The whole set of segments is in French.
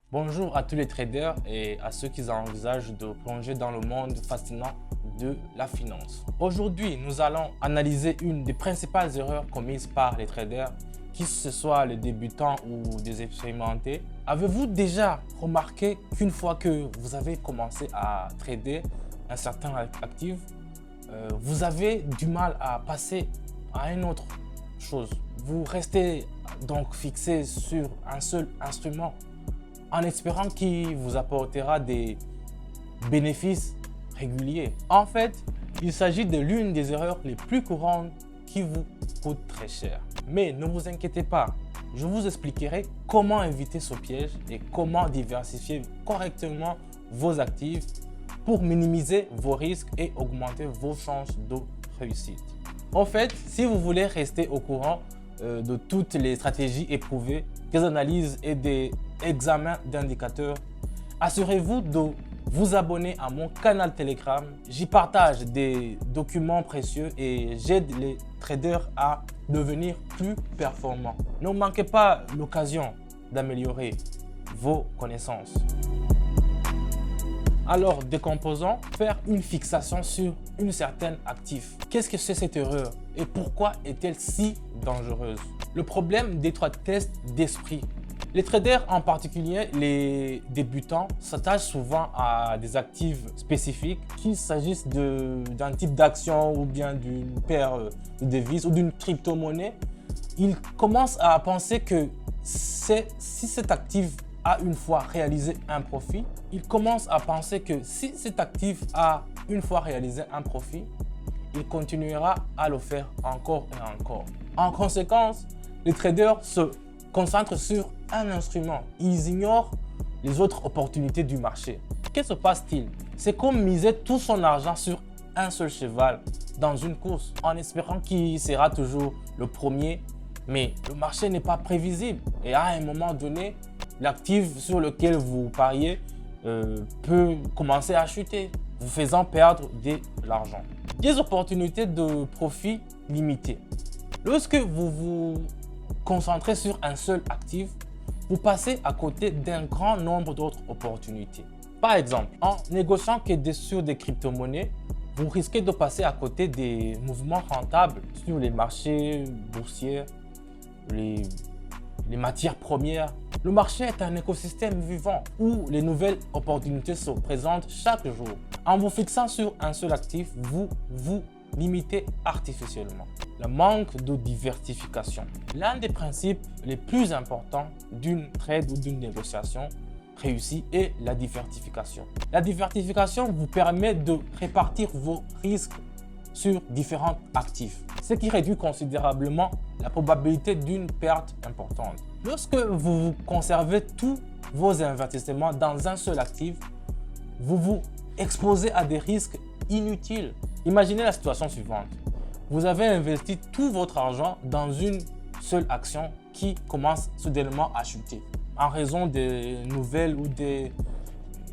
Bonjour à tous les traders et à ceux qui envisagent de plonger dans le monde fascinant de la finance. Aujourd'hui, nous allons analyser une des principales erreurs commises par les traders, que ce soit les débutants ou des expérimentés. Avez-vous déjà remarqué qu'une fois que vous avez commencé à trader un certain actif, vous avez du mal à passer à une autre chose? Vous restez donc fixé sur un seul instrument en espérant qu'il vous apportera des bénéfices réguliers. En fait, il s'agit de l'une des erreurs les plus courantes qui vous coûte très cher. Mais ne vous inquiétez pas, je vous expliquerai comment éviter ce piège et comment diversifier correctement vos actifs pour minimiser vos risques et augmenter vos chances de réussite. En fait, si vous voulez rester au courant de toutes les stratégies éprouvées, des analyses et des examens d'indicateurs, assurez-vous de vous abonner à mon canal Telegram. J'y partage des documents précieux et j'aide les traders à devenir plus performants. Ne manquez pas l'occasion d'améliorer vos connaissances. Alors, décomposons, faire une fixation sur une certaine actif. Qu'est-ce que c'est cette erreur et pourquoi est-elle si dangereuse? Le problème d'étroitesse d'esprit. Les traders, en particulier les débutants, s'attachent souvent à des actifs spécifiques, qu'il s'agisse d'un type d'action ou bien d'une paire de devises ou d'une crypto-monnaie. Ils commencent à penser que si cet actif a une fois réalisé un profit, il continuera à le faire encore et encore. En conséquence, les traders se concentrent sur un instrument. Ils ignorent les autres opportunités du marché. Que se passe-t-il? C'est comme miser tout son argent sur un seul cheval dans une course en espérant qu'il sera toujours le premier. Mais le marché n'est pas prévisible et à un moment donné, l'actif sur lequel vous pariez peut commencer à chuter, vous faisant perdre de l'argent. Des opportunités de profit limitées. Lorsque vous vous concentrez sur un seul actif, vous passez à côté d'un grand nombre d'autres opportunités. Par exemple, en négociant sur des crypto-monnaies, vous risquez de passer à côté des mouvements rentables sur les marchés boursiers, les matières premières. Le marché est un écosystème vivant où les nouvelles opportunités se présentent chaque jour. En vous fixant sur un seul actif, vous vous limitez artificiellement. Le manque de diversification. L'un des principes les plus importants d'une trade ou d'une négociation réussie est la diversification. La diversification vous permet de répartir vos risques sur différents actifs, ce qui réduit considérablement la probabilité d'une perte importante. Lorsque vous conservez tous vos investissements dans un seul actif, vous vous exposez à des risques inutiles. Imaginez la situation suivante. Vous avez investi tout votre argent dans une seule action qui commence soudainement à chuter en raison des nouvelles ou des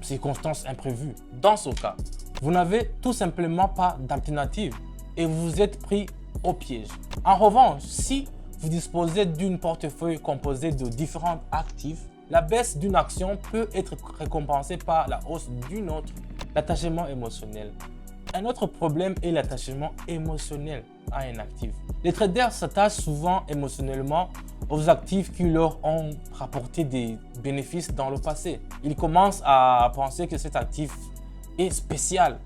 circonstances imprévues. Dans ce cas, vous n'avez tout simplement pas d'alternative et vous êtes pris au piège. En revanche, si vous disposez d'une portefeuille composée de différents actifs, la baisse d'une action peut être récompensée par la hausse d'une autre. L'attachement émotionnel. Un autre problème est l'attachement émotionnel à un actif. Les traders s'attachent souvent émotionnellement aux actifs qui leur ont rapporté des bénéfices dans le passé. Ils commencent à penser que cet actif est spécial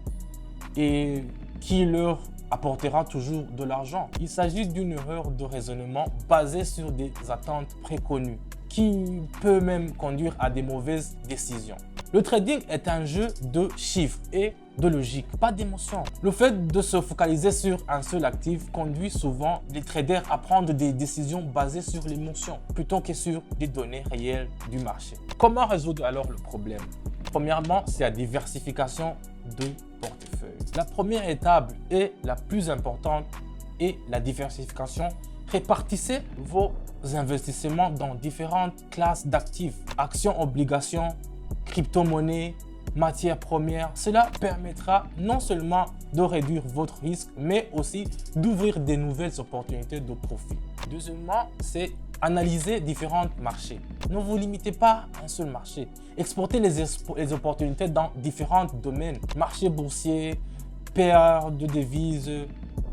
et qui leur apportera toujours de l'argent. Il s'agit d'une erreur de raisonnement basée sur des attentes préconnues qui peut même conduire à des mauvaises décisions. Le trading est un jeu de chiffres et de logique, pas d'émotion. Le fait de se focaliser sur un seul actif conduit souvent les traders à prendre des décisions basées sur l'émotion plutôt que sur des données réelles du marché. Comment résoudre alors le problème? Premièrement, c'est la diversification de portefeuille. La première étape et la plus importante est la diversification. Répartissez vos investissements dans différentes classes d'actifs, actions, obligations, crypto-monnaies, matières premières. Cela permettra non seulement de réduire votre risque, mais aussi d'ouvrir de nouvelles opportunités de profit. Deuxièmement, c'est Analysez différents marchés. Ne vous limitez pas à un seul marché. Exportez les opportunités dans différents domaines. Marché boursier, paires de devises,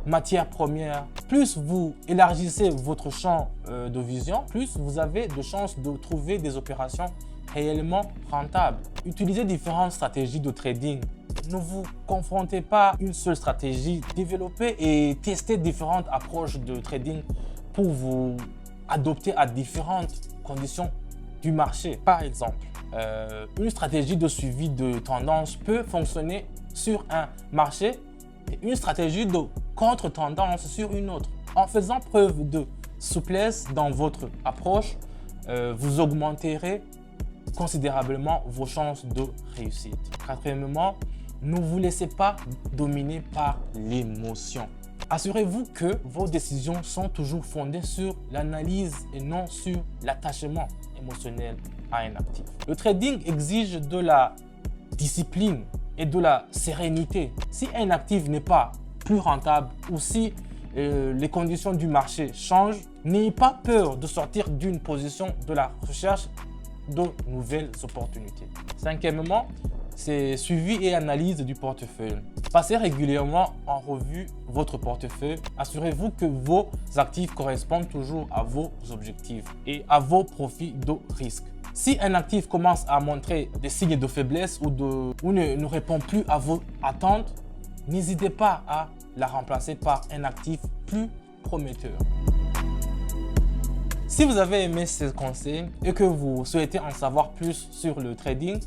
matières premières. Plus vous élargissez votre champ de vision, plus vous avez de chances de trouver des opérations réellement rentables. Utilisez différentes stratégies de trading. Ne vous confrontez pas à une seule stratégie. Développez et testez différentes approches de trading pour vous adopter à différentes conditions du marché. Par exemple, une stratégie de suivi de tendance peut fonctionner sur un marché et une stratégie de contre-tendance sur une autre. En faisant preuve de souplesse dans votre approche, vous augmenterez considérablement vos chances de réussite. Quatrièmement, ne vous laissez pas dominer par l'émotion. Assurez-vous que vos décisions sont toujours fondées sur l'analyse et non sur l'attachement émotionnel à un actif. Le trading exige de la discipline et de la sérénité. Si un actif n'est pas plus rentable ou si les conditions du marché changent, n'ayez pas peur de sortir d'une position de la recherche de nouvelles opportunités. Cinquièmement, c'est suivi et analyse du portefeuille. Passez régulièrement en revue votre portefeuille. Assurez-vous que vos actifs correspondent toujours à vos objectifs et à vos profils de risque. Si un actif commence à montrer des signes de faiblesse ou ne répond plus à vos attentes, n'hésitez pas à la remplacer par un actif plus prometteur. Si vous avez aimé ces conseils et que vous souhaitez en savoir plus sur le trading,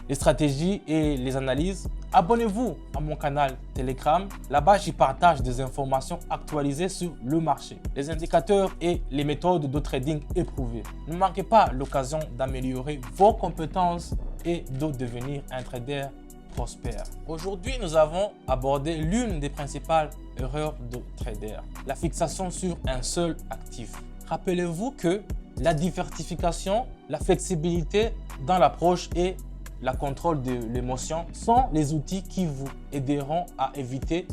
les stratégies et les analyses, abonnez-vous à mon canal Telegram. Là-bas, j'y partage des informations actualisées sur le marché, les indicateurs et les méthodes de trading éprouvées. Ne manquez pas l'occasion d'améliorer vos compétences et de devenir un trader prospère. Aujourd'hui, nous avons abordé l'une des principales erreurs de trader, la fixation sur un seul actif. Rappelez-vous que la diversification, la flexibilité dans l'approche et la contrôle de l'émotion sont les outils qui vous aideront à éviter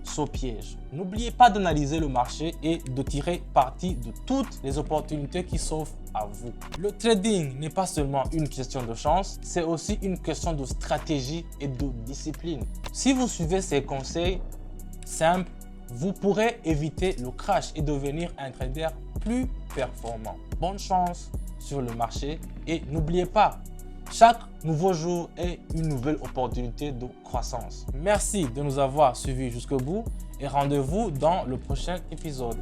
ce piège. N'oubliez pas d'analyser le marché et de tirer parti de toutes les opportunités qui s'offrent à vous. Le trading n'est pas seulement une question de chance, c'est aussi une question de stratégie et de discipline. Si vous suivez ces conseils simples, vous pourrez éviter le crash et devenir un trader plus performant. Bonne chance sur le marché et n'oubliez pas, chaque nouveau jour est une nouvelle opportunité de croissance. Merci de nous avoir suivis jusqu'au bout et rendez-vous dans le prochain épisode.